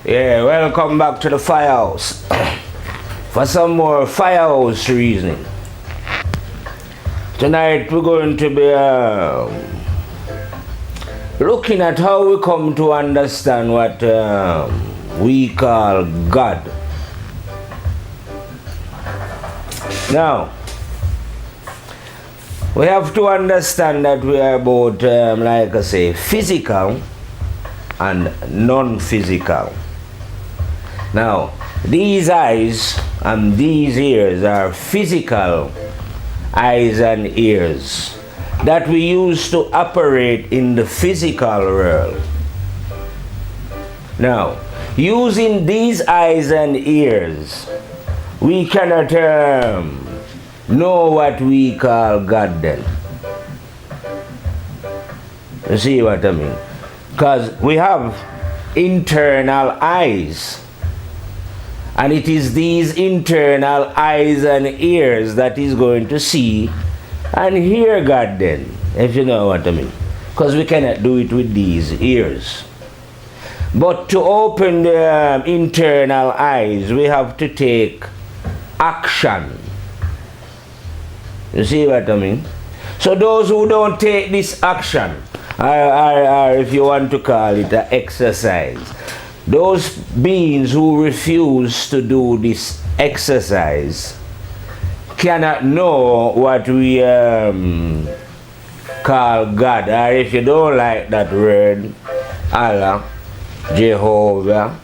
Yeah, welcome back to the firehouse for some more firehouse reasoning. Tonight we're going to be looking at how we come to understand what we call God. Now, we have to understand that we are both, like I say, physical and non-physical. Now, these eyes and these ears are physical eyes and ears that we use to operate in the physical world. Now, using these eyes and ears, we cannot know what we call God then. You see what I mean? Because we have internal eyes. And it is these internal eyes and ears that is going to see and hear God then, if you know what I mean. Because we cannot do it with these ears. But to open the internal eyes, we have to take action. You see what I mean? So those who don't take this action, or if you want to call it an exercise, those beings who refuse to do this exercise cannot know what we call God, or if you don't like that word, Allah, Jehovah,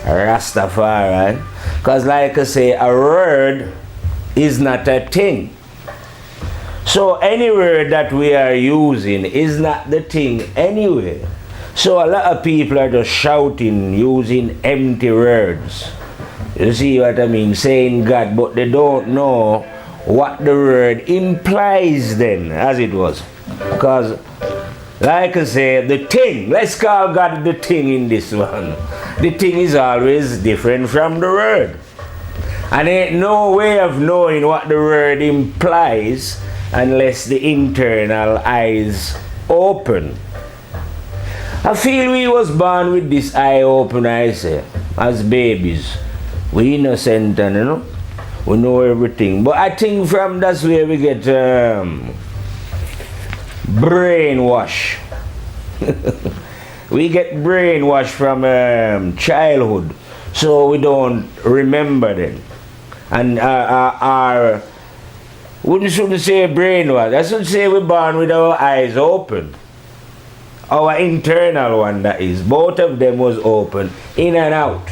Rastafari, because like I say, a word is not a thing. So any word that we are using is not the thing anyway. So a lot of people are just shouting, using empty words. You see what I mean? Saying God, but they don't know what the word implies then, as it was. Because, like I say, the thing, let's call God the thing in this one. The thing is always different from the word. And ain't no way of knowing what the word implies unless the internal eyes open. I feel we was born with this eye open, I say, as babies. We innocent and, you know, we know everything. But I think from that's where we get brainwash. We get brainwashed from childhood, so we don't remember them. And our wouldn't say brainwash. I should say we're born with our eyes open. Our internal one, that is, both of them was open, in and out.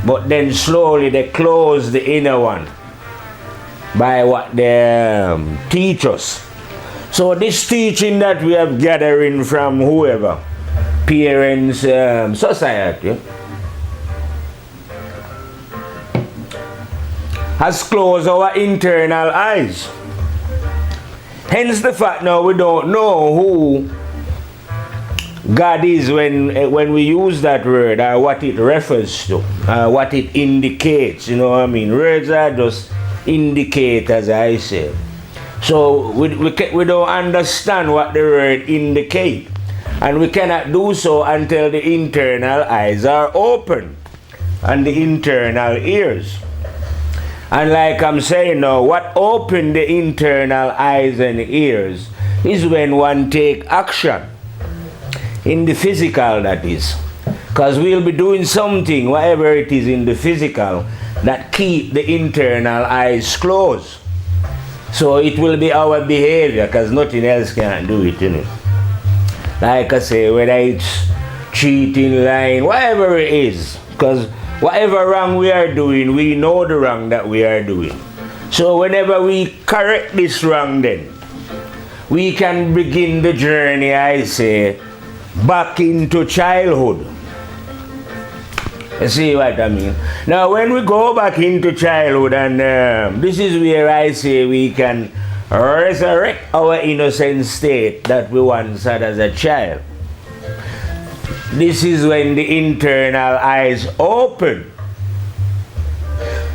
But then slowly they closed the inner one by what they teach us. So this teaching that we have gathering from whoever, parents, society, has closed our internal eyes. Hence the fact now we don't know who God is when we use that word, or what it refers to, what it indicates, you know what I mean? Words are just indicators, I say. So we don't understand what the word indicates, and we cannot do so until the internal eyes are open and the internal ears. And like I'm saying now, what open the internal eyes and ears is when one take action. In the physical, that is. Because we'll be doing something, whatever it is in the physical, that keep the internal eyes closed. So it will be our behavior, because nothing else can do it, you know. Like I say, whether it's cheating, lying, whatever it is. Because whatever wrong we are doing, we know the wrong that we are doing. So whenever we correct this wrong then, we can begin the journey, I say, back into childhood. You see what I mean? Now when we go back into childhood, and this is where I say we can resurrect our innocent state that we once had as a child. This is when the internal eyes open.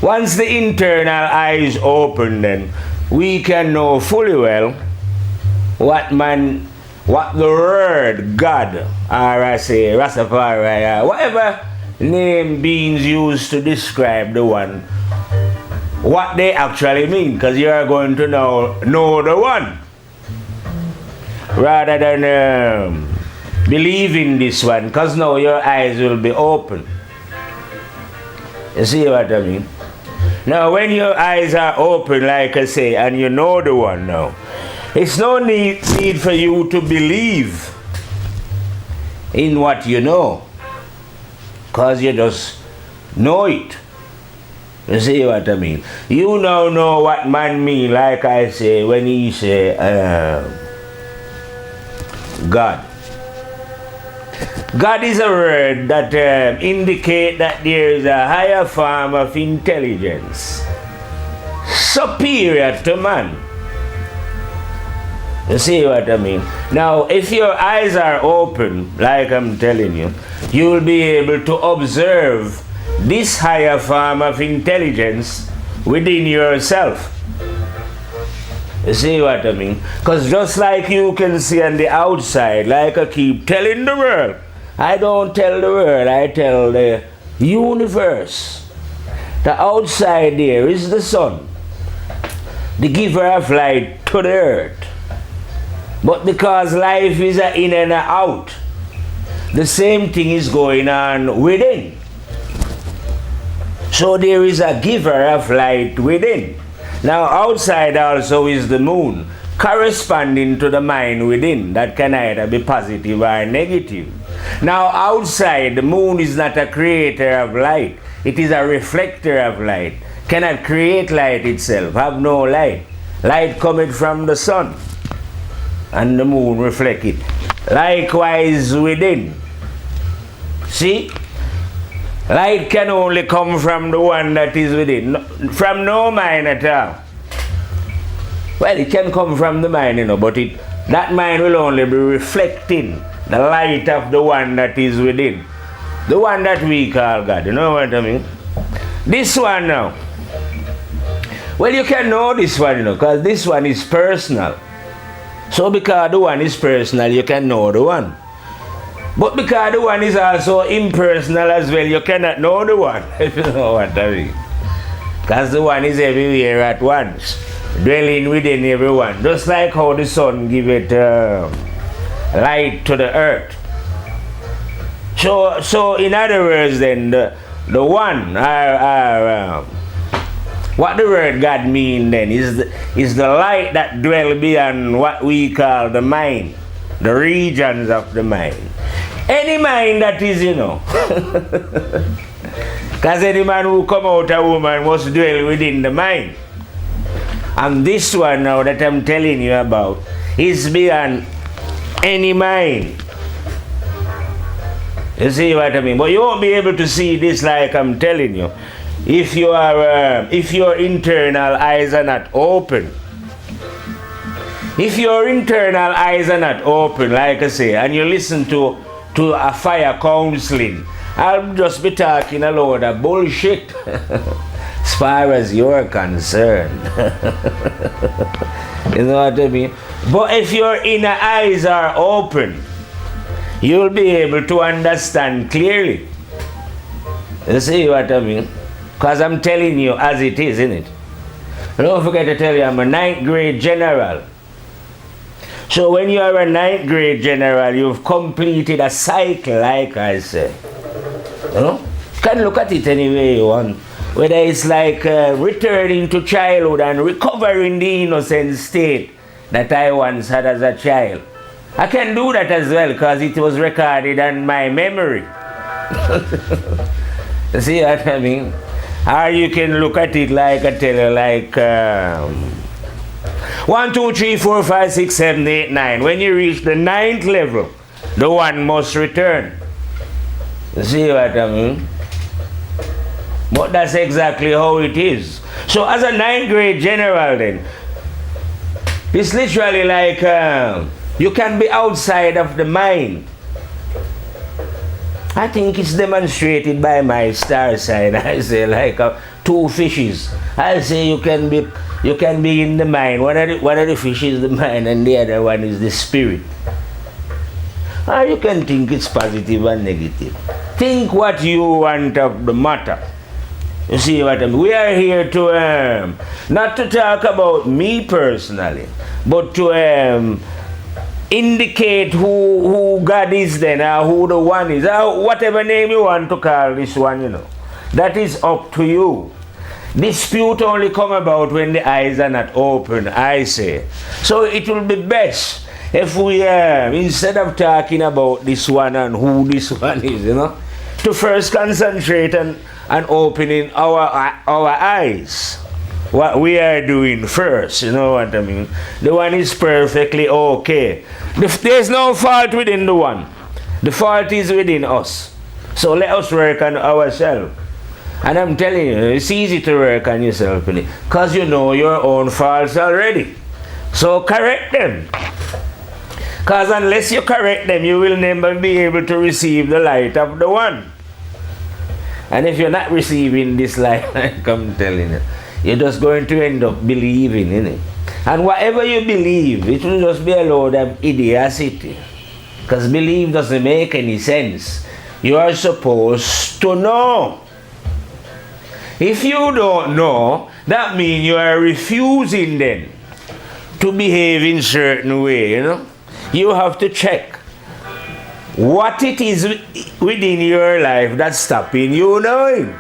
Once the internal eyes open, then we can know fully well what man what the word God, or I say Rastafari, or whatever name beings used to describe the one, what they actually mean, because you are going to know the one, rather than believe in this one, because now your eyes will be open. You see what I mean? Now when your eyes are open, like I say, and you know the one now, it's no need for you to believe in what you know, because you just know it. You see what I mean? You now know what man mean, like I say, when he say God. God is a word that indicate that there is a higher form of intelligence superior to man. You see what I mean? Now, if your eyes are open, like I'm telling you, you will be able to observe this higher form of intelligence within yourself. You see what I mean? Because just like you can see on the outside, like I keep telling the world, I don't tell the world, I tell the universe. The outside there is the sun, the giver of light to the earth. But because life is a in and a out, the same thing is going on within. So there is a giver of light within. Now outside also is the moon, corresponding to the mind within, that can either be positive or negative. Now outside, the moon is not a creator of light, it is a reflector of light. Cannot create light itself, have no light. Light cometh from the sun, and the moon reflect it. Likewise within. See? Light can only come from the one that is within, from no mind at all. Well, it can come from the mind, but that mind will only be reflecting the light of the one that is within. The one that we call God, you know what I mean? This one now. Well, you can know this one, because this one is personal. So because the one is personal, you can know the one. But because the one is also impersonal as well, you cannot know the one, if you know what I mean. Because the one is everywhere at once, dwelling within everyone. Just like how the sun give it light to the earth. So in other words then, the one, what the word God mean then is the light that dwell beyond what we call the mind, the regions of the mind. Any mind that is, because any man who come out a woman must dwell within the mind. And this one now that I'm telling you about is beyond any mind. You see what I mean? But you won't be able to see this like I'm telling you if your internal eyes are not open. If your internal eyes are not open, like I say, and you listen to a fire counseling, I'll just be talking a load of bullshit as far as you're concerned. You know what I mean? But if your inner eyes are open, you'll be able to understand clearly. You see what I mean? Because I'm telling you as it is, innit? Don't forget to tell you I'm a 9th grade general. So when you are a 9th grade general, you've completed a cycle, like I say. You can look at it any way you want. Whether it's like returning to childhood and recovering the innocent state that I once had as a child. I can do that as well because it was recorded on my memory. See what I mean? Or you can look at it like I tell you, like 1, 2, 3, 4, 5, 6, 7, 8, 9. When you reach the 9th level, the one must return. You see what I mean? But that's exactly how it is. So as a 9th grade general then, it's literally like you can be outside of the mind. I think it's demonstrated by my star sign. I say like 2 fishes. I say you can be in the mind. One of the fish is the mind and the other one is the spirit. Or you can think it's positive and negative. Think what you want of the matter. You see what I mean? We are here to, not to talk about me personally, but to indicate who God is then, or who the one is, or whatever name you want to call this one, you know. That is up to you. Dispute only come about when the eyes are not open, I say. So it will be best if we, instead of talking about this one and who this one is, you know, to first concentrate and opening our eyes. What we are doing first, you know what I mean? The one is perfectly okay. There's no fault within the one. The fault is within us. So let us work on ourselves. And I'm telling you, it's easy to work on yourself, because you know your own faults already. So correct them. Because unless you correct them, you will never be able to receive the light of the one. And if you're not receiving this light, I'm telling you, you're just going to end up believing in it. And whatever you believe, it will just be a load of idiocy. Because belief doesn't make any sense. You are supposed to know. If you don't know, that means you are refusing then to behave in certain way, you know. You have to check what it is within your life that's stopping you knowing.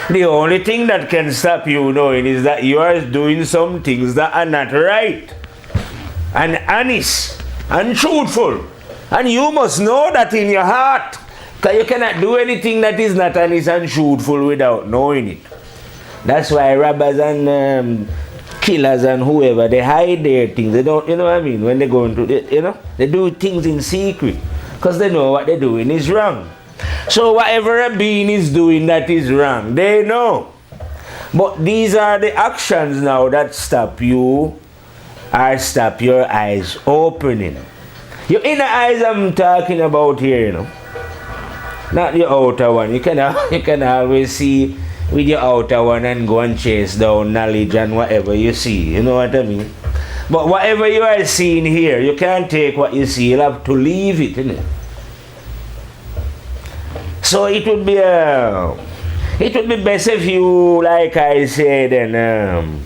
The only thing that can stop you knowing is that you are doing some things that are not right and honest and truthful. And you must know that in your heart, because you cannot do anything that is not honest and truthful without knowing it. That's why robbers and killers and whoever, they hide their things. They don't, you know what I mean? When they go into, you know, they do things in secret because they know what they're doing is wrong. So whatever a being is doing that is wrong, they know. But these are the actions now that stop you or stop your eyes opening. Your inner eyes I'm talking about here, you know. Not your outer one. You can always see with your outer one and go and chase down knowledge and whatever you see. You know what I mean? But whatever you are seeing here, you can't take what you see. You'll have to leave it, innit? So it would be best if you, like I said, and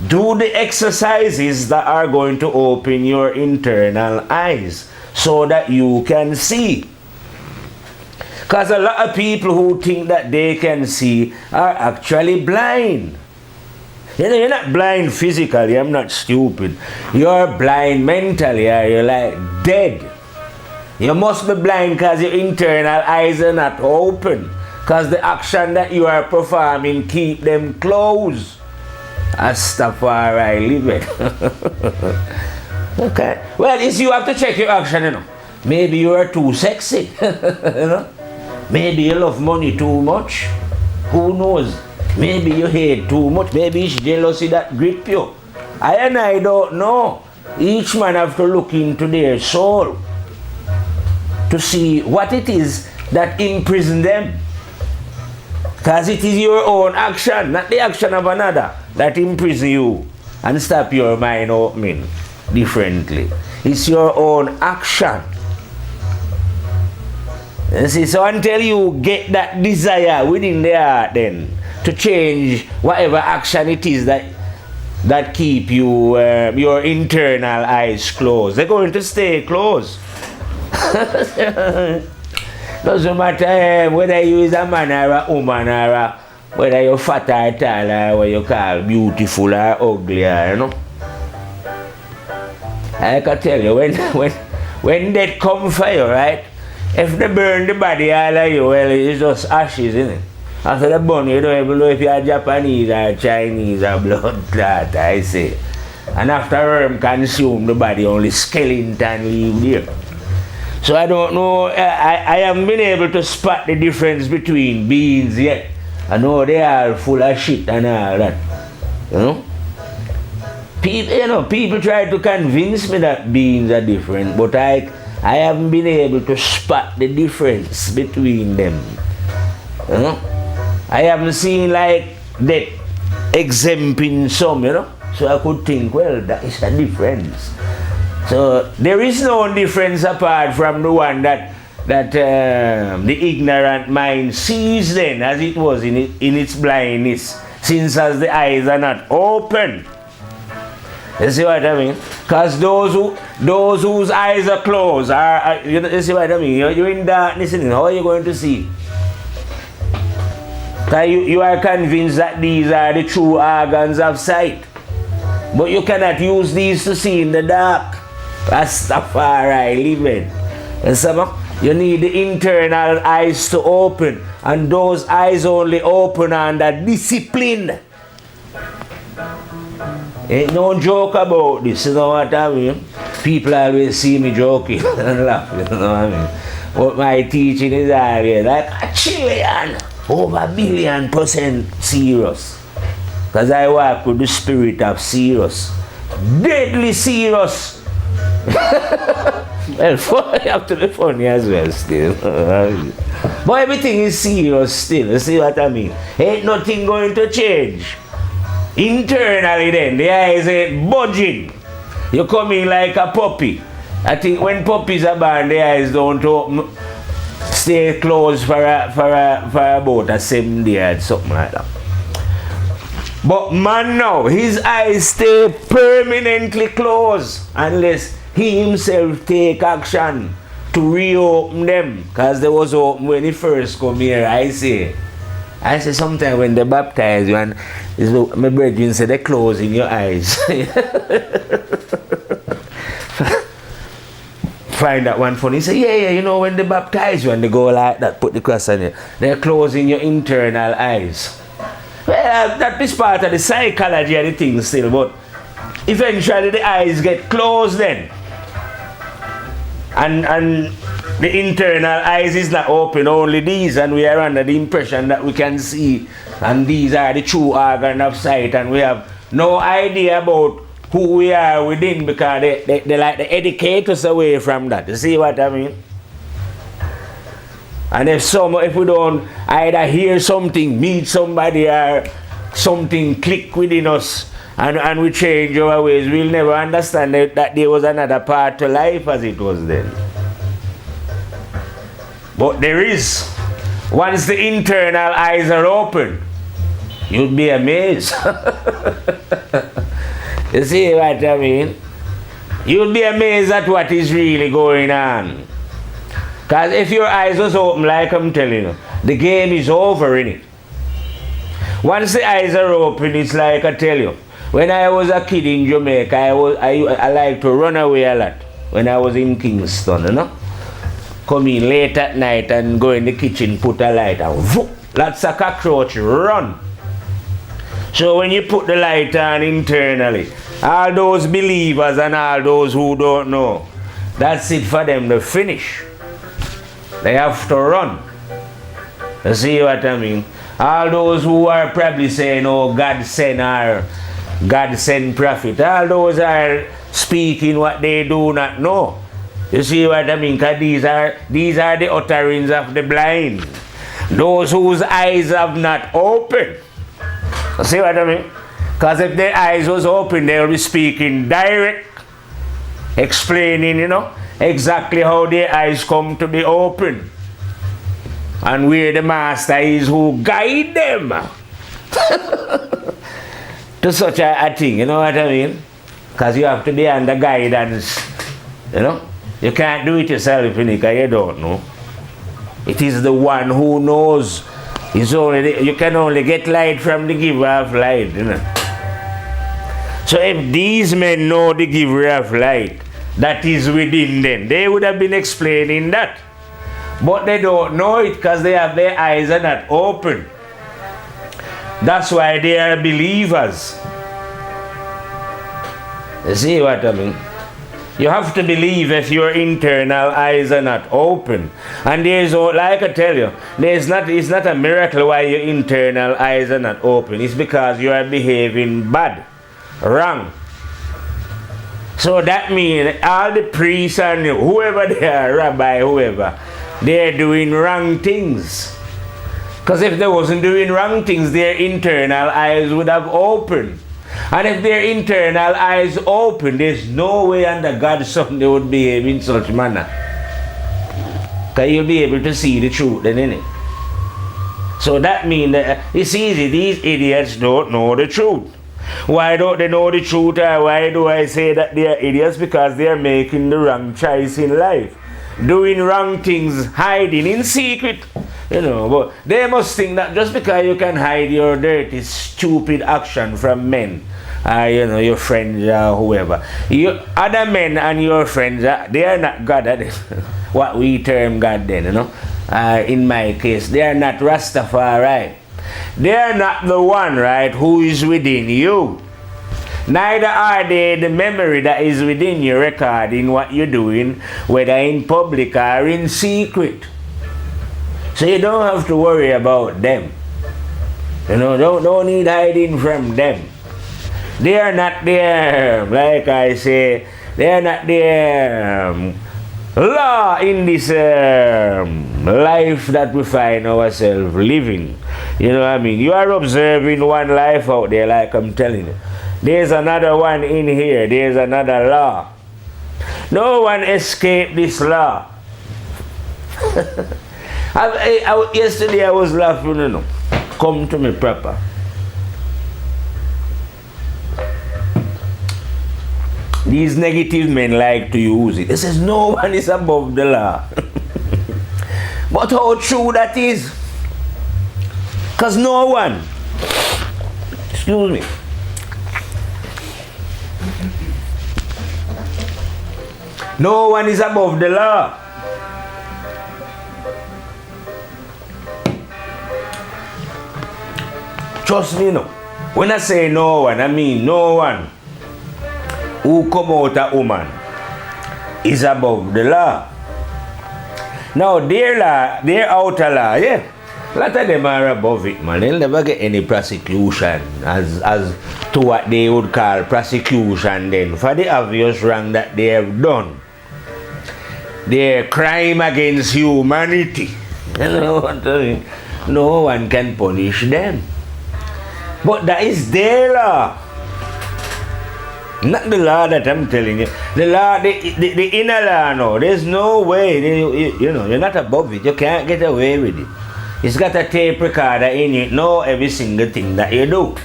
do the exercises that are going to open your internal eyes so that you can see. Because a lot of people who think that they can see are actually blind. You know, you're not blind physically, I'm not stupid. You're blind mentally, you're like dead. You must be blind because your internal eyes are not open. Because the action that you are performing keep them closed. Astafari, leave it. Okay. Well, it's you have to check your action, you know. Maybe you are too sexy. You know. Maybe you love money too much. Who knows? Maybe you hate too much. Maybe it's jealousy that grip you. I don't know. Each man have to look into their soul to see what it is that imprisons them. Because it is your own action, not the action of another, that imprison you and stop your mind opening differently. It's your own action. You see, so until you get that desire within the heart then to change whatever action it is that keep you your internal eyes closed, they're going to stay closed. Doesn't matter whether you is a man or a woman or whether you're fat or tall or what you call beautiful or ugly, or, you know. I can tell you, when death come for you, right? If they burn the body all of you, well, it's just ashes, isn't it? After the burn, you don't even know if you're Japanese or Chinese or blood clot, I say. And after worm consume the body, only skeleton leave there. So I don't know, I haven't been able to spot the difference between beings yet. I know they are full of shit and all that. You know? People try to convince me that beings are different, but I haven't been able to spot the difference between them. You know? I haven't seen like that exempting some, you know. So I could think, well, that is a difference. So there is no difference apart from the one that the ignorant mind sees then as it was in its blindness, since as the eyes are not open. You see what I mean? Because those whose eyes are closed you see what I mean? You're in darkness, and how are you going to see? Because you are convinced that these are the true organs of sight. But you cannot use these to see in the dark. Rastafari living. And so you need the internal eyes to open. And those eyes only open under discipline. Ain't no joke about this, you know what I mean? People always see me joking and laughing, you know what I mean? But my teaching is always like a trillion, over billion% serious. Because I work with the spirit of serious. Deadly serious. Well, you have to be funny as well still. But everything is serious still, you see what I mean? Ain't nothing going to change. Internally then, the eyes ain't budging. You come in like a puppy. I think when puppies are born, the eyes don't open, stay closed for about a 7 day or something like that. But man now, his eyes stay permanently closed unless he himself take action to reopen them. Because they was open when he first come here, I say sometimes when they baptize you, and my brethren say they close in your eyes. Find that one funny. Say, yeah, you know when they baptize you and they go like that, put the cross on you, they're closing your internal eyes. Well, that is part of the psychology of the thing still, but eventually the eyes get closed then. And the internal eyes is not open, only these, and we are under the impression that we can see, and these are the true organ of sight, and we have no idea about who we are within, because they like to educate us away from that. You see what I mean? And if we don't either hear something, meet somebody, or something click within us, and we change our ways, we'll never understand that there was another part to life as it was then. But there is. Once the internal eyes are open, you'd be amazed. You see what I mean? You'll be amazed at what is really going on. Because if your eyes was open, like I'm telling you, the game is over, innit? Once the eyes are open, it's like I tell you. When I was a kid in Jamaica, I liked to run away a lot when I was in Kingston, you know? Come in late at night and go in the kitchen, put a light, and whoop, lots of cockroach run. So when you put the light on internally, all those believers and all those who don't know, that's it for them to finish. They have to run. You see what I mean? All those who are probably saying, oh, God send or God send prophet, all those are speaking what they do not know. You see what I mean? Because these are the utterings of the blind. Those whose eyes have not opened. You see what I mean? Because if their eyes was open, they will be speaking direct, explaining, you know, exactly how their eyes come to be open. And where the master is who guide them to such a thing, you know what I mean? Because you have to be under guidance, you know? You can't do it yourself, because you don't know. It is the one who knows. You can only get light from the giver of light, you know? So if these men know the giver of light that is within them, they would have been explaining that. But they don't know it because their eyes are not open. That's why they are believers. You see what I mean? You have to believe if your internal eyes are not open. And there's, like I tell you, it's not a miracle why your internal eyes are not open. It's because you are behaving bad, wrong. So that means all the priests and whoever they are, rabbi, whoever, they're doing wrong things. Because if they wasn't doing wrong things, their internal eyes would have opened. And if their internal eyes open, there's no way under God's Son they would behave in such manner. Because you'll be able to see the truth then, innit? So that means that it's easy. These idiots don't know the truth. Why don't they know the truth? Or why do I say that they are idiots? Because they are making the wrong choice in life. Doing wrong things, hiding in secret. But they must think that just because you can hide your dirty, stupid action from men, your friends or whoever, other men and your friends, they are not God at it. What we term God then, in my case, they are not Rastafari. They are not the one, right, who is within you. Neither are they the memory that is within you recording what you're doing, whether in public or in secret. So you don't have to worry about them. Don't need hiding from them. They are not there, like I say, they are not there. Law in this life that we find ourselves living. You know what I mean? You are observing one life out there, like I'm telling you. There's another one in here. There's another law. No one escaped this law. Yesterday I was laughing, Come to me proper. These negative men like to use it. They says no one is above the law. But how true that is? Because no one, excuse me, no one is above the law. Trust me, when I say no one, I mean no one who come out a woman is above the law. Now their law, their outer law, yeah, a lot of them are above it, man. They'll never get any prosecution as to what they would call prosecution then for the obvious wrong that they have done. Their crime against humanity. You know what I mean? No one can punish them. But that is their law. Not the law that I'm telling you. The law, the inner law, no. There's no way. You're not above it. You can't get away with it. It's got a tape recorder in it. Know every single thing that you do.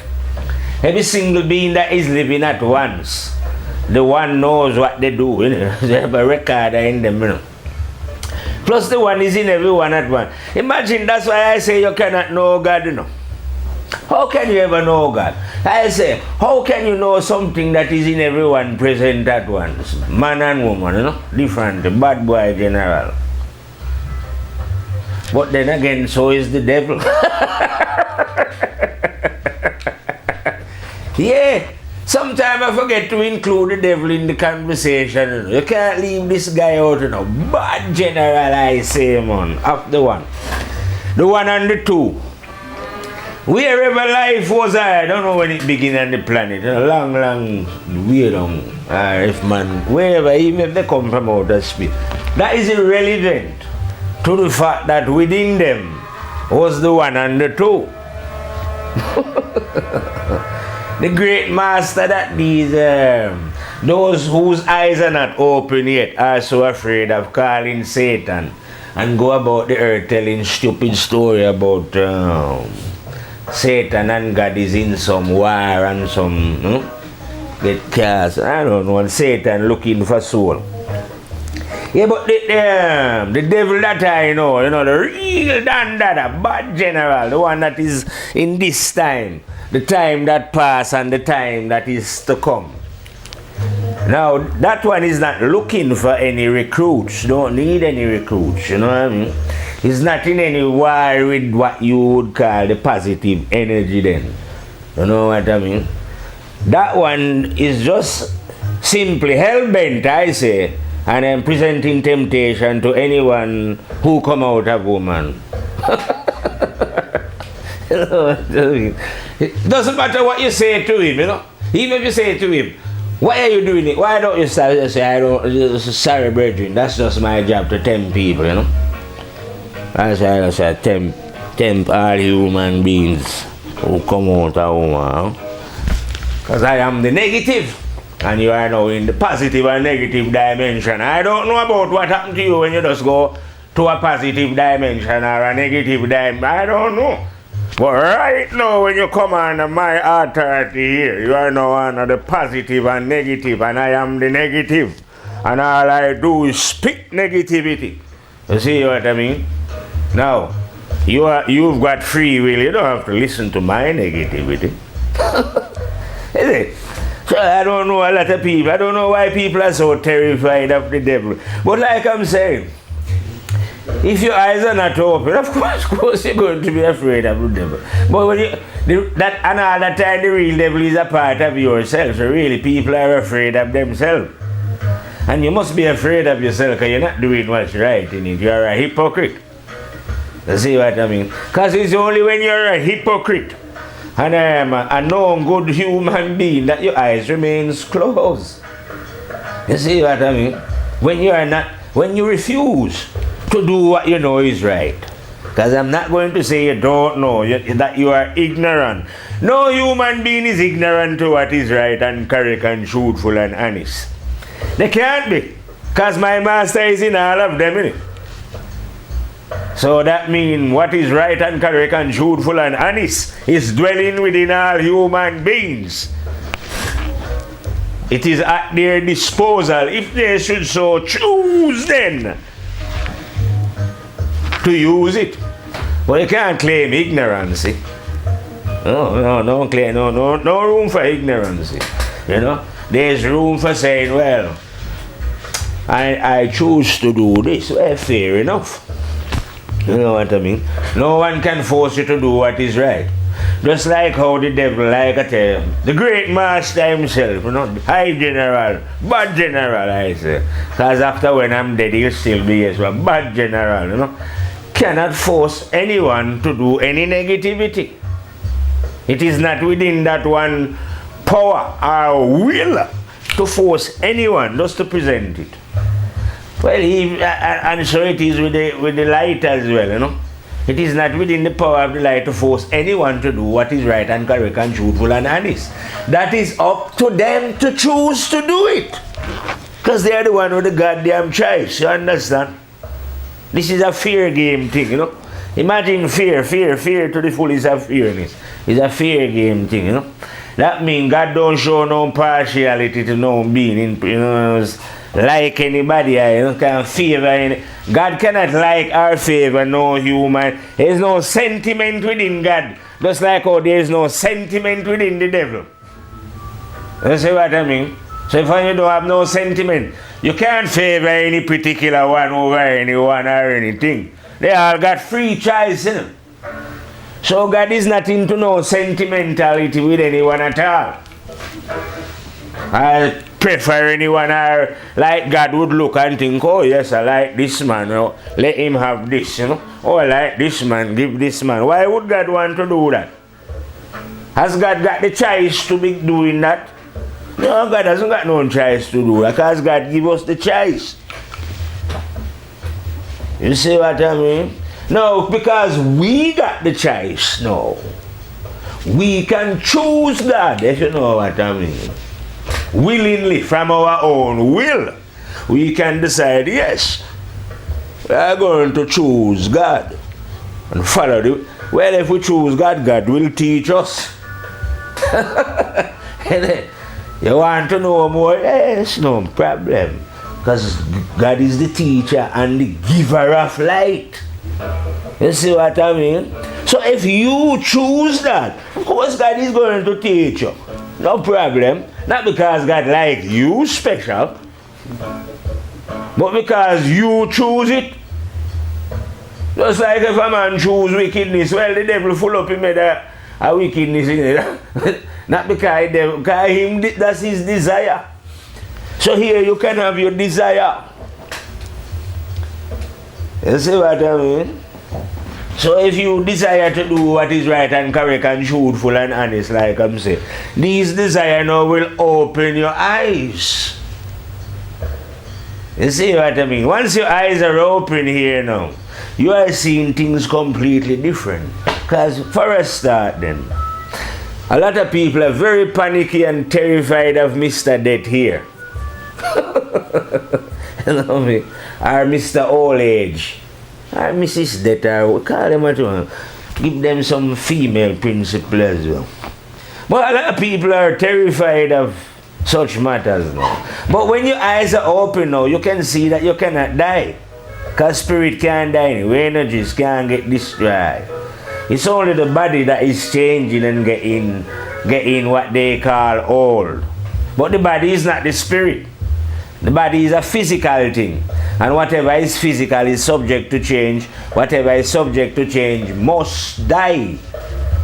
Every single being that is living at once. The one knows what they do. They have a recorder in them. Plus the one is in everyone at once. Imagine, that's why I say you cannot know God, How can you ever know God? I say, how can you know something that is in everyone present at once? Man and woman, different, bad boy general. But then again, so is the devil. Yeah, sometimes I forget to include the devil in the conversation. You can't leave this guy out, Bad general, I say, man. Up the one. The one and the two. Wherever life was, I don't know when it began on the planet. Long way down. If man, wherever, even if they come from outer space. That is irrelevant to the fact that within them was the one and the two. The great master that those whose eyes are not open yet are so afraid of calling Satan and go about the earth telling stupid story about Satan and God is in some war and some get cast. I don't know, and Satan looking for soul. Yeah, but the devil that I know, the real Dandada, bad general, the one that is in this time, the time that passed and the time that is to come. Now, that one is not looking for any recruits, don't need any recruits, you know what I mean? He's not in any war with what you would call the positive energy then. You know what I mean? That one is just simply hell-bent, I say, and then presenting temptation to anyone who come out of woman. You know what I mean? It doesn't matter what you say to him, Even if you say to him, why are you doing it? Why don't you say, I don't, sorry, brethren, that's just my job to tempt people, I say, tempt all human beings who come out of woman. Because I am the negative. And you are now in the positive and negative dimension. I don't know about what happened to you when you just go to a positive dimension or a negative dimension. I don't know. But right now when you come under my authority here, you are now under the positive and negative, and I am the negative. And all I do is speak negativity. You see what I mean? Now, you've got free will. You don't have to listen to my negativity. Is it? So I don't know a lot of people. I don't know why people are so terrified of the devil. But like I'm saying, if your eyes are not open, of course you're going to be afraid of the devil. But when that another time the real devil is a part of yourself. So really people are afraid of themselves. And you must be afraid of yourself because you're not doing what's right in it. You're a hypocrite. You see what I mean? Because it's only when you're a hypocrite and a known good human being that your eyes remains closed. You see what I mean? When you refuse to do what you know is right. Because I'm not going to say you don't know, that you are ignorant. No human being is ignorant to what is right and correct and truthful and honest. They can't be. Because my master is in all of them, innit? So that means what is right and correct and truthful and honest is dwelling within all human beings. It is at their disposal if they should so choose then to use it. But you can't claim ignorance. No room for ignorance. You know, there's room for saying, well, I choose to do this. Well, fair enough. You know what I mean? No one can force you to do what is right. Just like how the devil, like I tell you, the great master himself, you know, high general, bad general, I say. Because after when I'm dead, he'll still be as well, bad general, you know. Cannot force anyone to do any negativity. It is not within that one power or will to force anyone just to present it. Well, and so it is with the light as well, you know. It is not within the power of the light to force anyone to do what is right and correct and truthful and honest. That is up to them to choose to do it. Because they are the one with the goddamn choice, you understand? This is a fear game thing, you know. Imagine fear to the fullest of fearness. It's a fear game thing, you know. That means God don't show no partiality to no being, you know, like anybody, you know, can favor any. God cannot like or favor no human. There is no sentiment within God. Just like how there is no sentiment within the devil. You see what I mean? So if you don't have no sentiment, you can't favor any particular one over anyone or anything. They all got free choice, you know? So God is not into no sentimentality with anyone at all. I prefer anyone or like God would look and think, oh yes, I like this man, you know, let him have this, you know. Oh, I like this man, give this man. Why would God want to do that? Has God got the choice to be doing that? No, God hasn't got no choice to do that because God give us the choice. You see what I mean? No, because we got the choice, no. We can choose God, if you know what I mean. Willingly, from our own will, we can decide, yes, we are going to choose God and follow the. Well, if we choose God, God will teach us. You want to know more? Yes, no problem. Because God is the teacher and the giver of light. You see what I mean? So if you choose that, of course God is going to teach you. No problem. Not because God likes you special, but because you choose it. Just like if a man choose wickedness, well, the devil full up him with a wickedness in it. Not because him, that's his desire. So here you can have your desire. You see what I mean? So if you desire to do what is right and correct and truthful and honest, like I'm saying, these desire now will open your eyes. You see what I mean? Once your eyes are open here now, you are seeing things completely different. Because for a start then, A lot of people are very panicky and terrified of Mr. Death here. You know me? Or Mr. Old Age. Or Mrs. Death, or we call them at one. Give them some female principle as well. But a lot of people are terrified of such matters now. But when your eyes are open now, you can see that you cannot die. Because spirit can't die anyway, energies can't get destroyed. It's only the body that is changing and getting what they call old. But the body is not the spirit. The body is a physical thing. And whatever is physical is subject to change. Whatever is subject to change must die.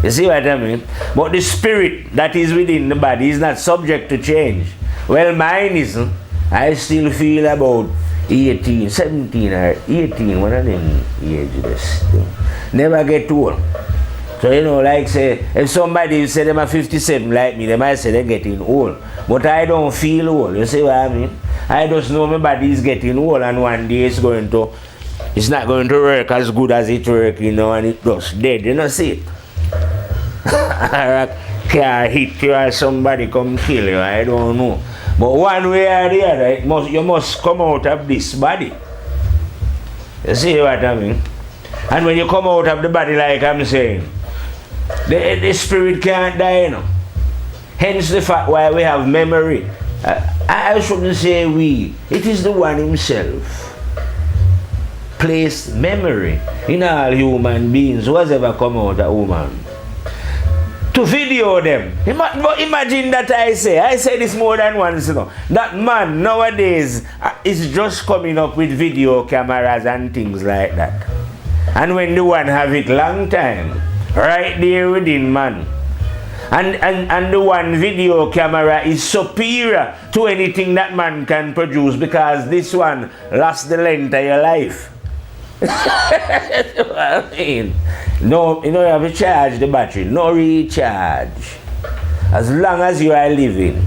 You see what I mean? But the spirit that is within the body is not subject to change. Well, mine isn't. I still feel about 18, 17 or 18, one of them ages. Never get old. So, you know, like say, if somebody say them are 57 like me, they might say they're getting old. But I don't feel old. You see what I mean? I just know my body is getting old and one day it's not going to work as good as it works, you know, and it just dead. You know, see it? Or a car hit you or somebody come kill you, I don't know. But one way or the other, you must come out of this body. You see what I mean? And when you come out of the body, like I'm saying, the spirit can't die, you know. Hence the fact why we have memory. I shouldn't say we. It is the one himself. Placed memory in all human beings who has ever come out of woman. To video them. But imagine that I say this more than once, you know. That man nowadays is just coming up with video cameras and things like that. And when the one have it long time, right there within man. And the one video camera is superior to anything that man can produce because this one lasts the length of your life. I mean, no, you know, you have to charge the battery, no recharge. As long as you are living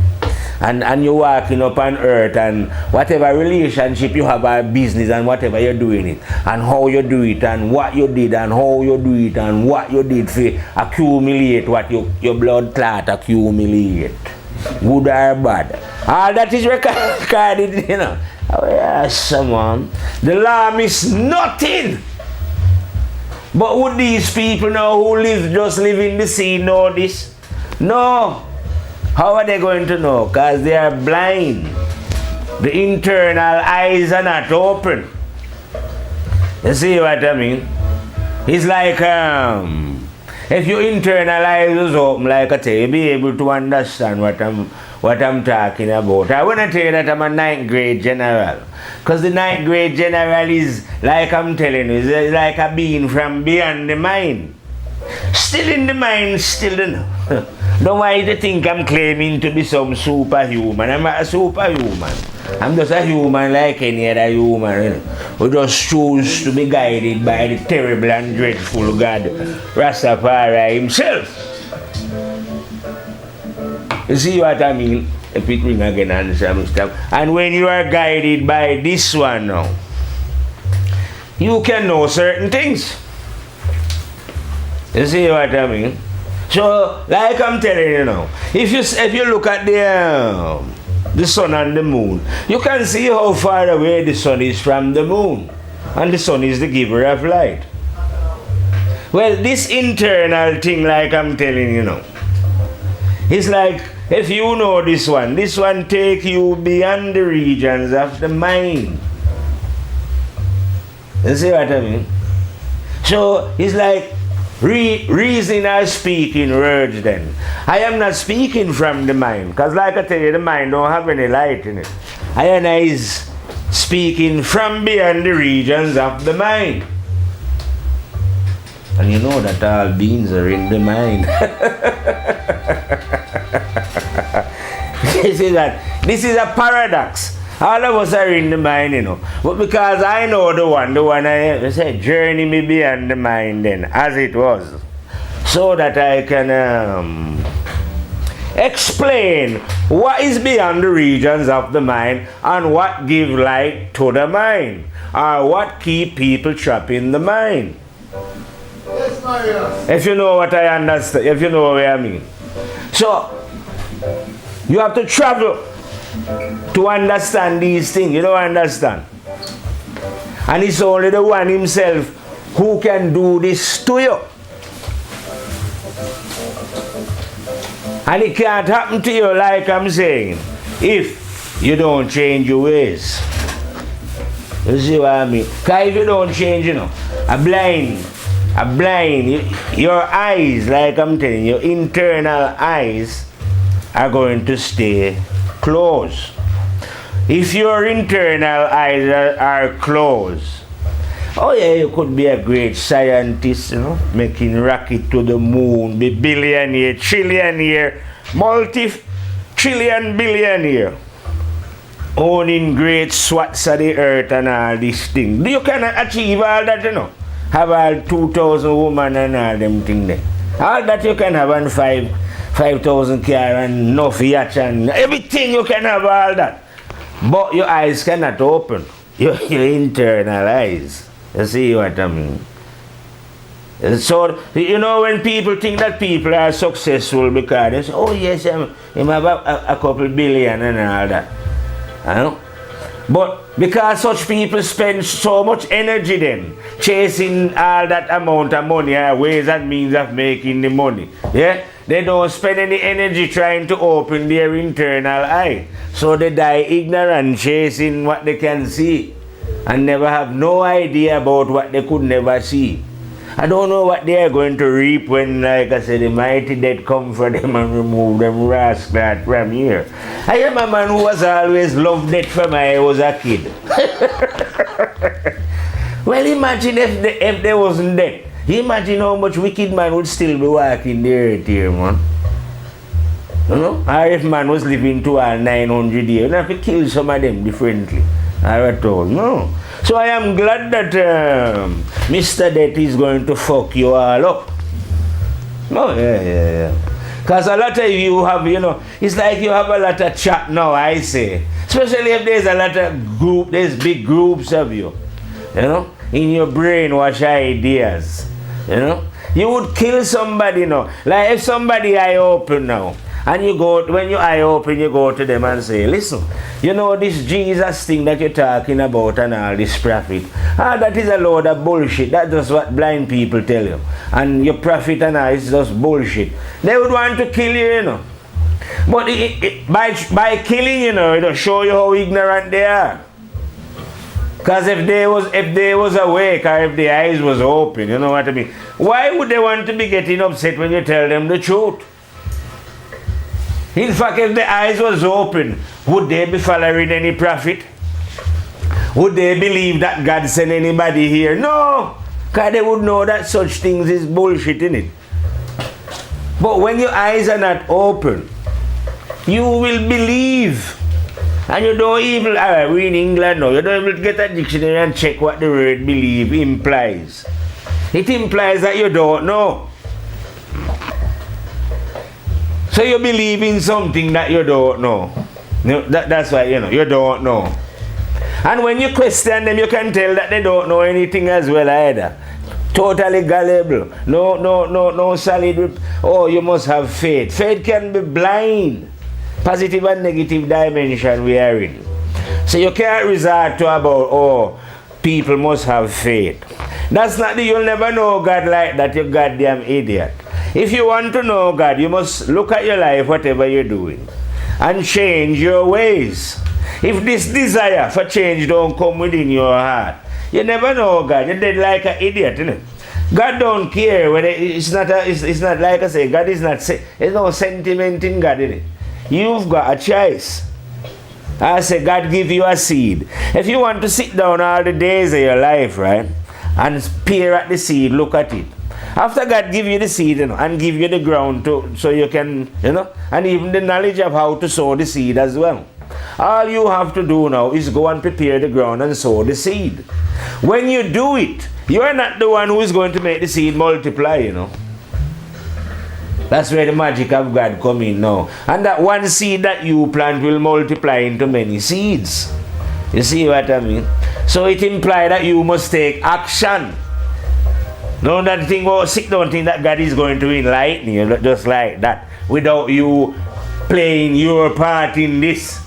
and you're walking up on earth and whatever relationship you have a business and whatever you're doing it and how you do it and what you did and how you do it and what you did for accumulate what your blood clot accumulate, good or bad. All that is recorded, you know. Oh yes, someone. The law is nothing. But would these people now who just live in the sea know this? No. How are they going to know? Because they are blind. The internal eyes are not open. You see what I mean? It's like if your internal eyes is open, like I tell you, you'll be able to understand what I'm talking about. I want to tell you that I'm a 9th grade general. Because the 9th grade general is, like I'm telling you, is like a being from beyond the mind. Still in the mind, still in. Don't want you to think I'm claiming to be some superhuman. I'm not a superhuman. I'm just a human like any other human. You know, who just choose to be guided by the terrible and dreadful God, Rastafari himself. You see what I mean? If it ring again and some stuff. And when you are guided by this one now, you can know certain things. You see what I mean? So, like I'm telling you now, if you look at the sun and the moon, you can see how far away the sun is from the moon. And the sun is the giver of light. Well, this internal thing, like I'm telling you now, it's like, if you know this one take you beyond the regions of the mind. You see what I mean? So, it's like, reason or speaking words then. I am not speaking from the mind, because like I tell you, the mind don't have any light in it. I is speaking from beyond the regions of the mind. And you know that all beings are in the mind. This is a paradox. All of us are in the mind, you know. But because I know the one I say, journey me beyond the mind then, as it was. So that I can explain what is beyond the regions of the mind and what give light to the mind. Or what keep people trapped in the mind. Yes, Maria. If you know what I understand, if you know what I mean. So, you have to travel to understand these things. You don't understand. And it's only the one himself who can do this to you. And it can't happen to you, like I'm saying, if you don't change your ways. You see what I mean? Because if you don't change, a blind, your eyes, like I'm telling you, your internal eyes are going to stay closed. If your internal eyes are closed, oh yeah, you could be a great scientist, making rocket to the moon, be billionaire, trillionaire, multi-trillion billionaire, owning great swaths of the earth and all this thing. You cannot achieve all that, Have all 2,000 women and all them things there. All that you can have on 5,000 car and enough yacht and everything you can have all that. But your eyes cannot open. Your internal eyes. You see what I mean? So, when people think that people are successful because they say, oh yes, I have a couple billion and all that. But because such people spend so much energy then chasing all that amount of money, ways and means of making the money, yeah, they don't spend any energy trying to open their internal eye. So they die ignorant chasing what they can see and never have no idea about what they could never see. I don't know what they are going to reap when, like I said, the mighty dead come for them and remove them rascals from here. I am a man who was always loved death from I was a kid. Well, imagine if they wasn't dead. Imagine how much wicked man would still be walking the earth here, man. Or if man was living to all 900 years, you'd have to kill some of them differently. I was told, no. So I am glad that Mr. Death is going to fuck you all up. Oh, yeah. Because a lot of you have, it's like you have a lot of chat now, I say. Especially if there's a lot of there's big groups of you, in your brainwash ideas, You would kill somebody now. Like if somebody eye open now, and when your eye open, you go to them and say, listen, this Jesus thing that you're talking about and all this prophet, that is a load of bullshit. That's just what blind people tell you. And your prophet and all is just bullshit. They would want to kill you, But by killing, it'll show you how ignorant they are. Because if they was awake or if their eyes was open, you know what I mean? Why would they want to be getting upset when you tell them the truth? In fact, if the eyes was open, would they be following any prophet? Would they believe that God sent anybody here? No! Because they would know that such things is bullshit, innit? But when your eyes are not open, you will believe. And you don't even, we're in England now, you don't even get a dictionary and check what the word believe implies. It implies that you don't know. So you believe in something that you don't know. That's why, you don't know. And when you question them, you can tell that they don't know anything as well either. Totally gullible. No solid. Oh, you must have faith. Faith can be blind. Positive and negative dimension we are in. So you can't resort to about, people must have faith. That's not you'll never know God like that, you goddamn idiot. If you want to know God, you must look at your life, whatever you're doing, and change your ways. If this desire for change don't come within your heart, you never know God. You're dead like an idiot, isn't it? God don't care whether it's not like I say, God is not, there's no sentiment in God, isn't it? You've got a choice. I say God give you a seed. If you want to sit down all the days of your life, right, and peer at the seed, look at it. After God give you the seed, and give you the ground so you can, and even the knowledge of how to sow the seed as well. All you have to do now is go and prepare the ground and sow the seed. When you do it, you are not the one who is going to make the seed multiply, That's where the magic of God come in now. And that one seed that you plant will multiply into many seeds. You see what I mean? So it implies that you must take action. Don't sit down think that God is going to enlighten you just like that. without you playing your part in this.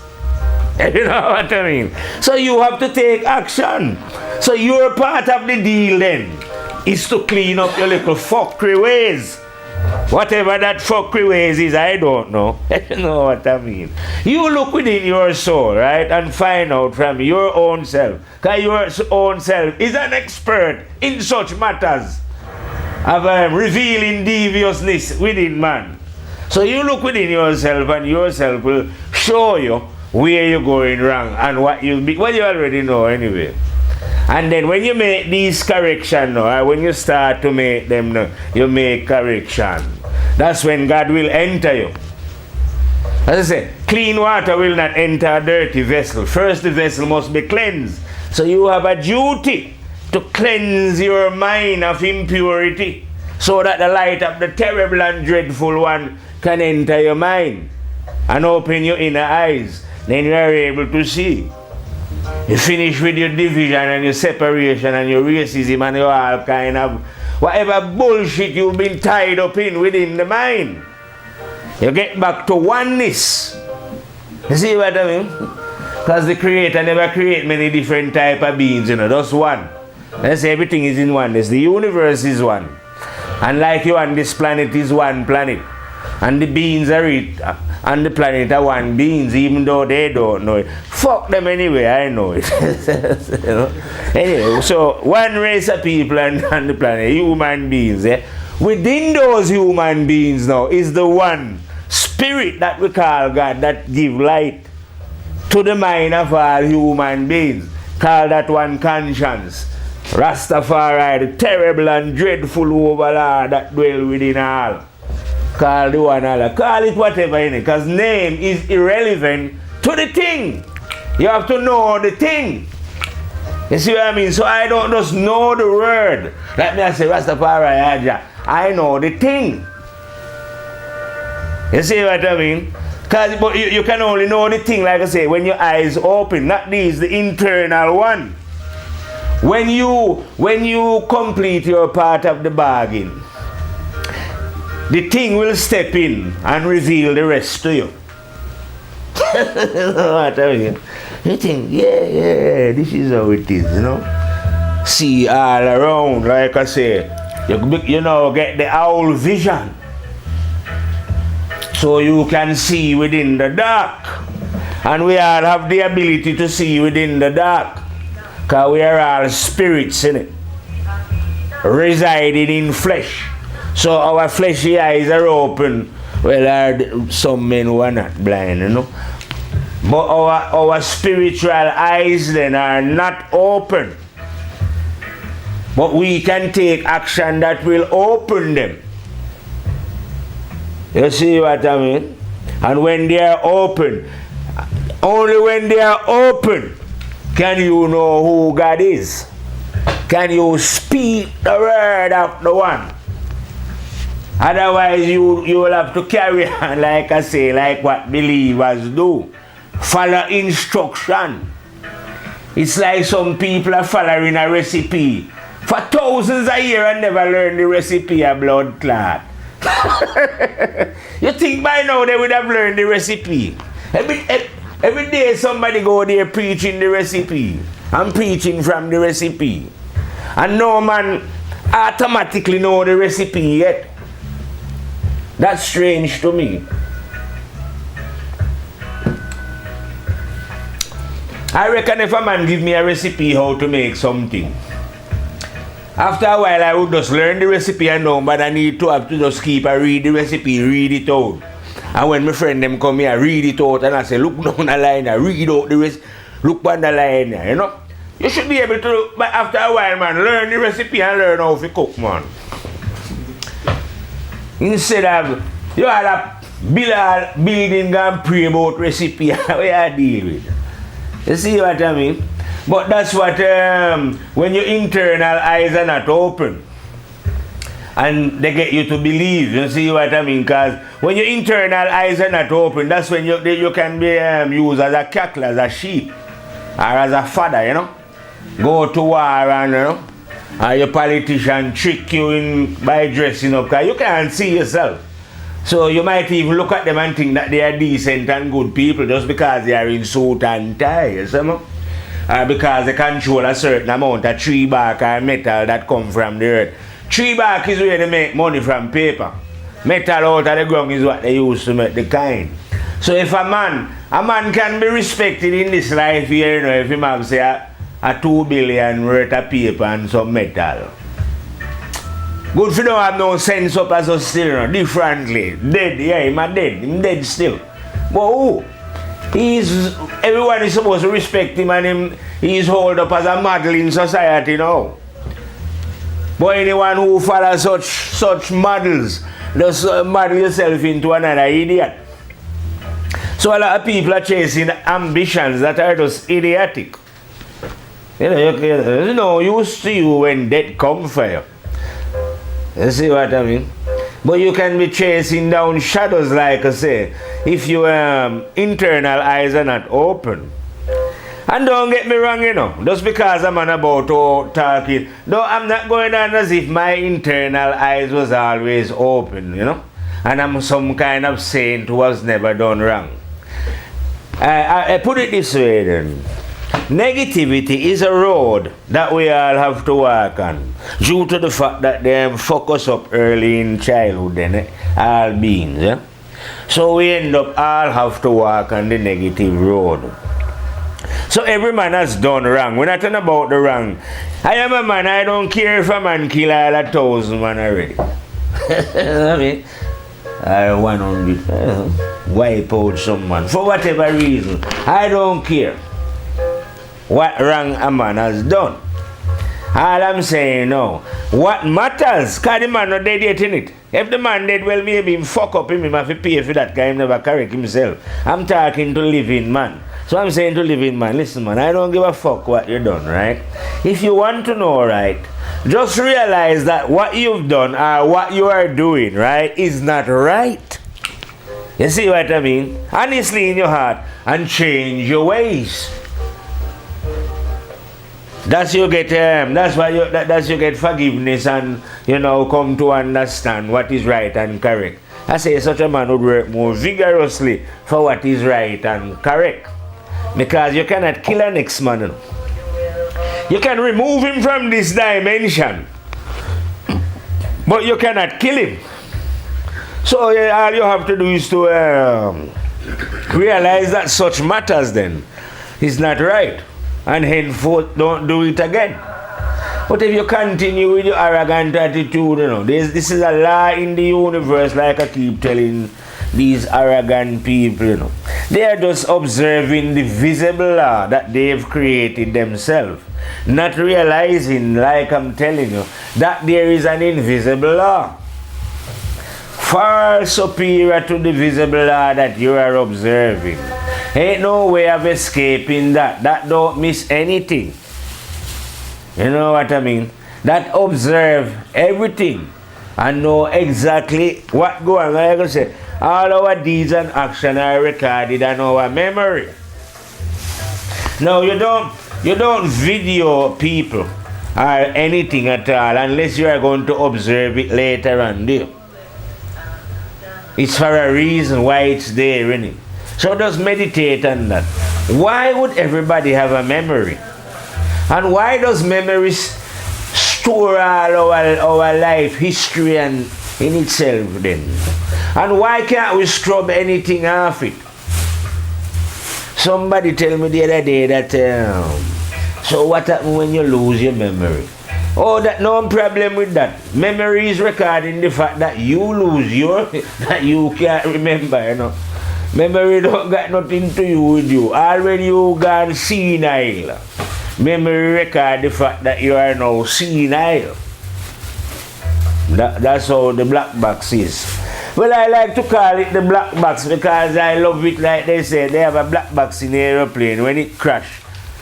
You know what I mean? So you have to take action. So your part of the deal then is to clean up your little fuckery ways. Whatever that fuckery ways is, I don't know. You know what I mean? You look within your soul, right, and find out from your own self. Because your own self is an expert in such matters of revealing deviousness within man. So you look within yourself, and yourself will show you where you're going wrong and what you'll be. Well, you already know anyway. And then when you make these corrections, when you start to make them, you make correction. That's when God will enter you. As I say, clean water will not enter a dirty vessel. First, the vessel must be cleansed. So you have a duty to cleanse your mind of impurity, so that the light of the terrible and dreadful one can enter your mind and open your inner eyes. Then you are able to see. You finish with your division and your separation and your racism and your all kind of whatever bullshit you've been tied up in within the mind. You get back to oneness. You see what I mean? Because the Creator never create many different type of beings, just one. Let's say everything is in oneness. The universe is one. And like you and this planet is one planet. And the beings are it. And the planet are one beings, even though they don't know it. Fuck them anyway, I know it. Anyway, so one race of people and the planet, human beings. Within those human beings now is the one spirit that we call God, that give light to the mind of all human beings. Call that one conscience. Rastafari, the terrible and dreadful overlord that dwell within all. Call the one Allah. Call it whatever in it, because name is irrelevant to the thing. You have to know the thing. You see what I mean? So I don't just know the word. Like me I say Rastafari Aja. I know the thing. You see what I mean? But you can only know the thing, like I say, when your eyes open, not these, the internal one. When you complete your part of the bargain, the thing will step in and reveal the rest to you. What I mean? You think, yeah, this is how it is, See all around, like I say, get the owl vision. So you can see within the dark. And we all have the ability to see within the dark. Because we are all spirits, residing in flesh. So our fleshy eyes are open. Well, there are some men who are not blind, But our spiritual eyes then are not open. But we can take action that will open them. You see what I mean? And when they are open, only when they are open can you know who God is. Can you speak the word of the one? Otherwise, you will have to carry on, like I say, like what believers do. Follow instruction. It's like some people are following a recipe for thousands of years and never learn the recipe of blood clot. You think by now they would have learned the recipe? Every day somebody go there preaching the recipe. I'm preaching from the recipe. And no man automatically know the recipe yet. That's strange to me. I reckon if a man give me a recipe how to make something, after a while I would just learn the recipe and know, but I need to have to just keep and read the recipe, read it out. And when my friend them come here, read it out, and I say, look down the line, read out the recipe, look on the line, You should be able to, but after a while, man, learn the recipe and learn how to cook, man. Instead of you had a building and pray about recipe, we are deal with. You see what I mean? But that's what when your internal eyes are not open and they get you to believe. You see what I mean? Because when your internal eyes are not open, that's when you can be used as a cattle, as a sheep, or as a fodder, Go to war and your politician trick you in by dressing up, because you can't see yourself. So you might even look at them and think that they are decent and good people just because they are in suit and tie, you see me? Or because they control a certain amount of tree bark or metal that come from the earth. Tree bark is where they make money from paper. Metal out of the ground is what they use to make the kind. So if a man can be respected in this life here, you know, if him have say a 2 billion worth of paper and some metal. Good for don't have no sense up as us still, you know, differently. Dead, yeah, him a dead. Him dead still. But who? Everyone is supposed to respect him and he's held up as a model in society now. But anyone who follows such models, just model yourself into another idiot. So a lot of people are chasing ambitions that are just idiotic. You know, used to you when death comes for you. You see what I mean? But you can be chasing down shadows, like I say, if your internal eyes are not open. And don't get me wrong, you know, just because I'm on about talking, no, I'm not going on as if my internal eyes was always open, you know, and I'm some kind of saint who has never done wrong. I put it this way then. Negativity is a road that we all have to walk on due to the fact that they focus up early in childhood, then, all beings. Yeah? So we end up all have to walk on the negative road. So every man has done wrong. We're not talking about the wrong. I am a man, I don't care if a man kill all 1,000 man already. I mean, I 100 wipe out someone for whatever reason. I don't care what wrong a man has done. All I'm saying now, what matters, because the man not dead yet in it. If the man dead, well, maybe him fuck up him have to pay for that, because he never correct himself. I'm talking to living man. So I'm saying to living man, listen man, I don't give a fuck what you done, right? If you want to know, right, just realize that what you've done or what you are doing, right, is not right. You see what I mean? Honestly in your heart and change your ways. That's you get that's why you get forgiveness and you know come to understand what is right and correct. I say such a man would work more vigorously for what is right and correct. Because you cannot kill an next man. You can remove him from this dimension, but you cannot kill him. So all you have to do is to realize that such matters then is not right, and henceforth don't do it again. But if you continue with your arrogant attitude, you know, this is a law in the universe, like I keep telling these arrogant people, you know. They are just observing the visible law that they've created themselves, not realizing, like I'm telling you, that there is an invisible law far superior to the visible law that you are observing. Ain't no way of escaping that. That don't miss anything. You know what I mean? That observe everything and know exactly what going on. Like I say, all our deeds and actions are recorded in our memory. Now you don't video people or anything at all unless you are going to observe it later on there. It's for a reason why it's there, innit? So just meditate on that. Why would everybody have a memory? And why does memory store all our life history and in itself then? And why can't we scrub anything off it? Somebody tell me the other day that so what happens when you lose your memory? Oh, that no problem with that. Memory is recording the fact that you lose that you can't remember, you know. Memory don't got nothing to do with you. Already you gone senile. Memory record the fact that you are now senile. That's how the black box is. Well, I like to call it the black box because I love it, like they say, they have a black box in the aeroplane. When it crash,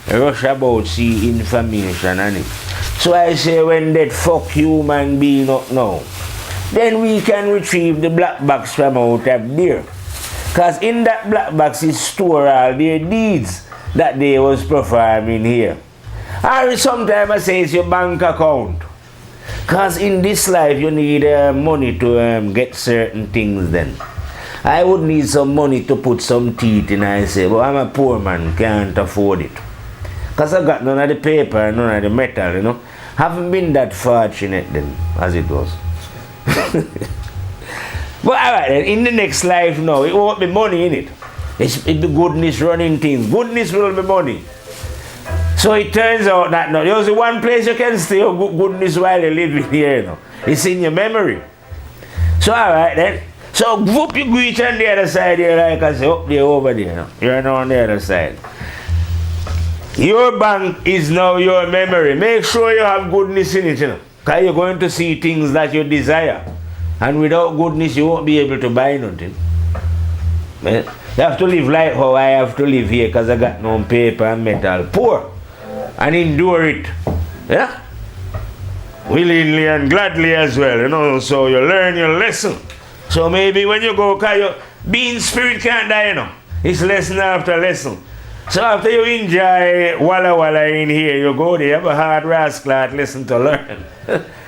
rush about see information on it. So I say when that fuck human being up now, then we can retrieve the black box from out of there. Because in that black box is store all their deeds that they was performing here. Or sometimes I say it's your bank account. Because in this life, you need money to get certain things then. I would need some money to put some teeth in, I say, but I'm a poor man, can't afford it. Because I got none of the paper and none of the metal, you know. Haven't been that fortunate then, as it was. But alright then, in the next life now, it won't be money in it. It'll be goodness running things. Goodness will be money. So it turns out that now, there's one place you can stay of goodness while you're living here, you know. It's in your memory. So alright then. So whoop you reach on the other side here, like I say, up there, over there, you know. You're now on the other side. Your bank is now your memory. Make sure you have goodness in it, you know. Because you're going to see things that you desire. And without goodness, you won't be able to buy nothing. You have to live like how I have to live here because I got no paper and metal. Poor. And endure it. Yeah? Willingly and gladly as well, you know. So you learn your lesson. So maybe when you go, because your being spirit can't die, you know. It's lesson after lesson. So after you enjoy Walla Walla in here, you go there, you have a hard rascal lesson to learn.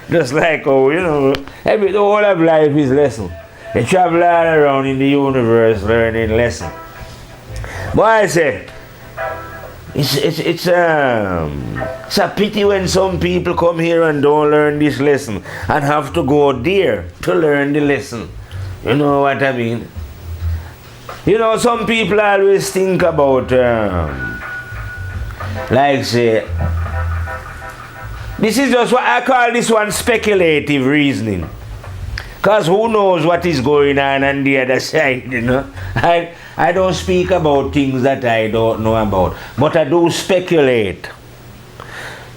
Just like, oh, you know, the whole of life is lesson. You travel all around in the universe learning lesson. But I say, it's a pity when some people come here and don't learn this lesson and have to go there to learn the lesson. You know what I mean? You know, some people always think about, like say, this is just what I call this one speculative reasoning. Because who knows what is going on the other side, you know. I don't speak about things that I don't know about, but I do speculate.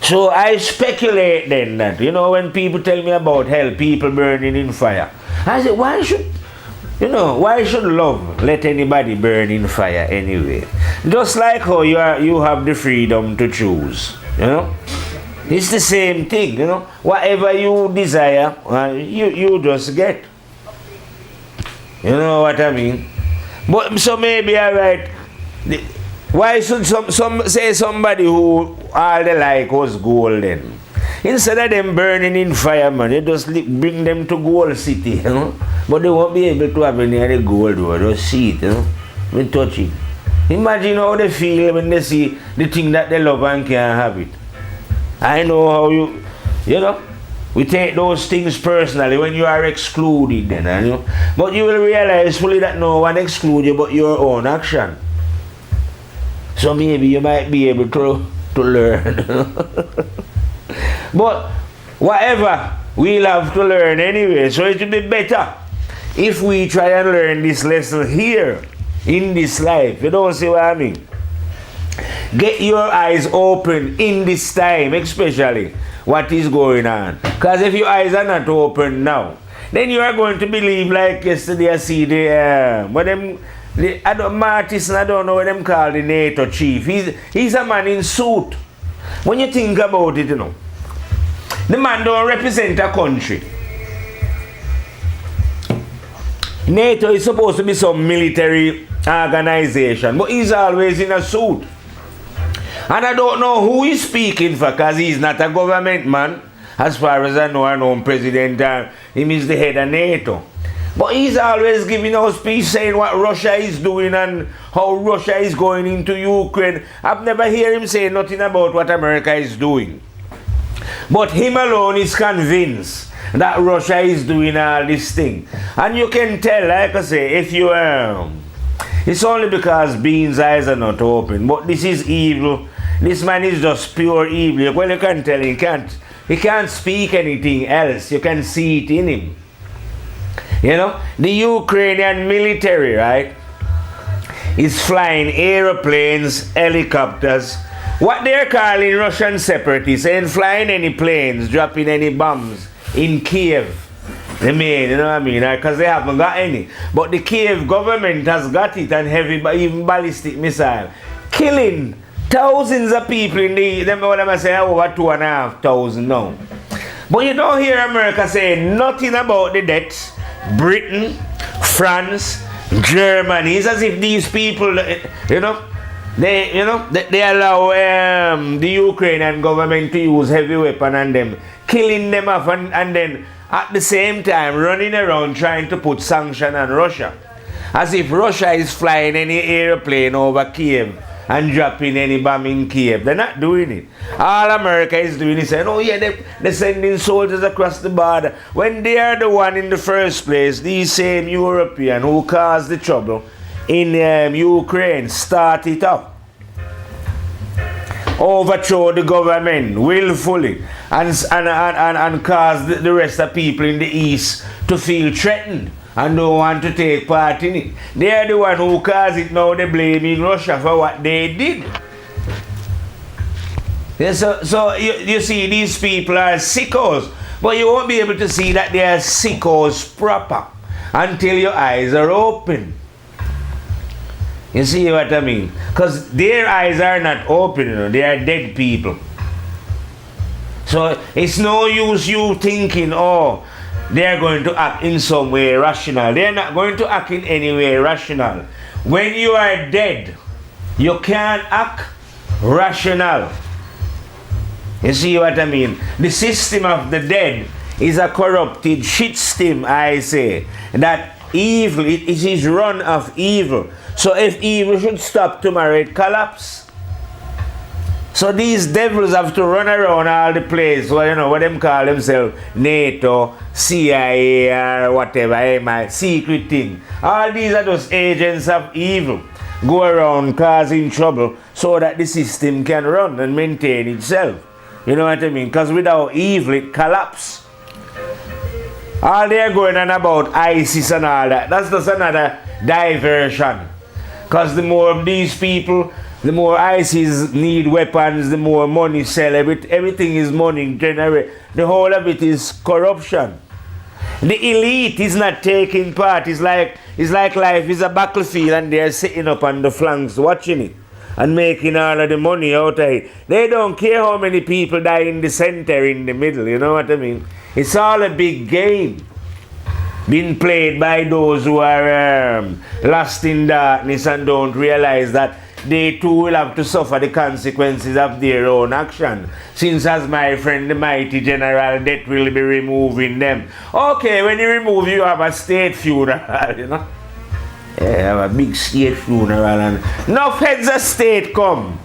So I speculate then that, you know, when people tell me about hell, people burning in fire, I say, why should love let anybody burn in fire anyway? Just like how you have the freedom to choose, you know. It's the same thing, you know. Whatever you desire, you just get. You know what I mean? But so maybe alright. Why should some say somebody who all they like was golden? Instead of them burning in fire, man, they just bring them to Gold City, you know. But they won't be able to have any of the gold, though. Just see it, you know. When touch it. Imagine how they feel when they see the thing that they love and can't have it. I know how you know, we take those things personally when you are excluded then, you know. But you will realize fully that no one excludes you but your own action. So maybe you might be able to learn. But whatever, we'll have to learn anyway. So it will be better if we try and learn this lesson here in this life. You don't see what I mean? Get your eyes open in this time, especially what is going on. Because if your eyes are not open now, then you are going to believe like yesterday I see Martis, I don't know what them call the NATO chief. He's a man in suit. When you think about it, you know, the man don't represent a country. NATO is supposed to be some military organization, but he's always in a suit. And I don't know who he's speaking for, because he's not a government man. As far as I know President, him is the head of NATO. But he's always giving us speech saying what Russia is doing and how Russia is going into Ukraine. I've never heard him say nothing about what America is doing. But him alone is convinced that Russia is doing all this thing. And you can tell, like I say, if you it's only because Bean's eyes are not open. But this is evil. This man is just pure evil. Well, you can tell he can't speak anything else. You can see it in him. You know, the Ukrainian military, right, is flying aeroplanes, helicopters, what they're calling Russian separatists, ain't flying any planes, dropping any bombs in Kiev. They mean, you know what I mean? Because they haven't got any. But the Kiev government has got it, and heavy, even ballistic missile, killing thousands of people in what am I saying, over 2,500 now. But you don't hear America saying nothing about the deaths. Britain, France, Germany. It's as if these people, they allow the Ukrainian government to use heavy weapon on them, killing them off and then at the same time running around trying to put sanction on Russia. As if Russia is flying any airplane over Kiev and dropping any bomb in Kiev. They're not doing it. All America is doing is saying, oh yeah, they're sending soldiers across the border. When they are the one in the first place, these same European who caused the trouble in Ukraine, start it up. Overthrow the government willfully and cause the rest of people in the East to feel threatened and don't want to take part in it. They are the one who caused it. Now they're blaming Russia for what they did. Yeah, so you see, these people are sickos, but you won't be able to see that they are sickos proper until your eyes are open. You see what I mean? Because their eyes are not open, you know. They are dead people. So it's no use you thinking, oh, they are going to act in some way rational. They are not going to act in any way rational. When you are dead, you can't act rational. You see what I mean? The system of the dead is a corrupted shit system, I say. That evil, it is run of evil. So if evil should stop tomorrow, it collapse. So these devils have to run around all the place, well, you know, what them call themselves, NATO, CIA, or whatever, secret thing. All these are just agents of evil, go around causing trouble so that the system can run and maintain itself. You know what I mean? Because without evil, it collapse. All they're going on about ISIS and all that, that's just another diversion. Because the more of these people, the more ISIS need weapons, the more money sell. Everything is money generate. The whole of it is corruption. The elite is not taking part. It's like life is a battlefield and they're sitting up on the flanks watching it and making all of the money out of it. They don't care how many people die in the center, in the middle. You know what I mean? It's all a big game being played by those who are lost in darkness and don't realize that they too will have to suffer the consequences of their own action. Since, as my friend the mighty General Death will be removing them. Okay, when you remove, you have a state funeral, you know. Yeah, you have a big state funeral and enough heads of state come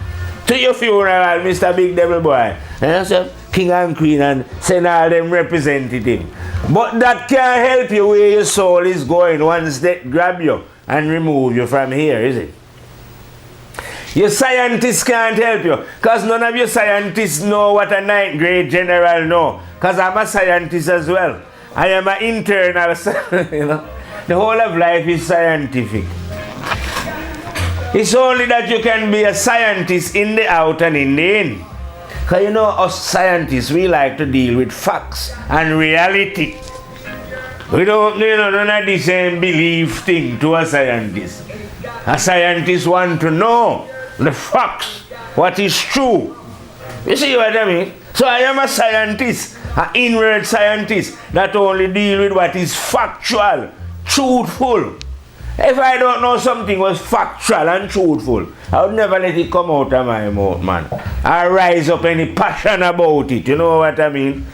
to your funeral, Mr. Big Devil Boy. And so, King and Queen, and send all them representatives. But that can't help you where your soul is going once they grab you and remove you from here, is it? Your scientists can't help you, because none of your scientists know what a ninth grade general know. Because I'm a scientist as well. I am an internal, you know. The whole of life is scientific. It's only that you can be a scientist in the out and in the in. Because you know, us scientists, we like to deal with facts and reality. We don't, you know, none of the same belief thing to a scientist. A scientist want to know the facts, what is true. You see what I mean? So I am a scientist, an inward scientist that only deal with what is factual, truthful. If I don't know something was factual and truthful, I would never let it come out of my mouth, man. I rise up any passion about it, you know what I mean?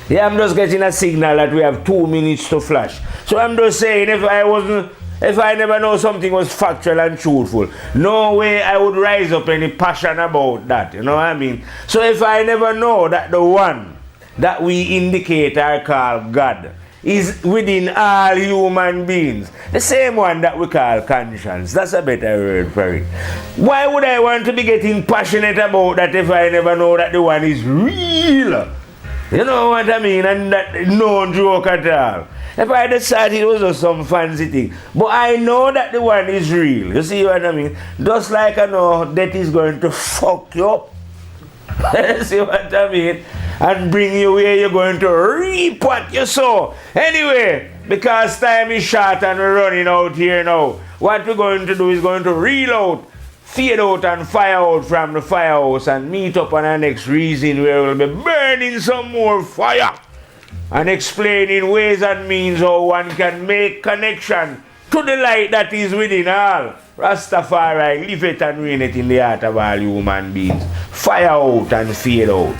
Yeah, I'm just getting a signal that we have 2 minutes to flash. So I'm just saying, if I never know something was factual and truthful, no way I would rise up any passion about that, you know what I mean? So if I never know that the one that we indicate are called God is within all human beings, the same one that we call conscience, that's a better word for it. Why would I want to be getting passionate about that if I never know that the one is real? You know what I mean? And that no joke at all. If I decided it was just some fancy thing. But I know that the one is real. You see what I mean? Just like I know that is going to fuck you up. See what I mean? And bring you where you're going to reap what you sow. Anyway, because time is short and we're running out here now, what we're going to do is going to reel out, fade out and fire out from the firehouse and meet up on our next reason where we'll be burning some more fire and explaining ways and means how one can make connection to the light that is within all. Rastafari, live it and reign it in the heart of all human beings. Fire out and fade out.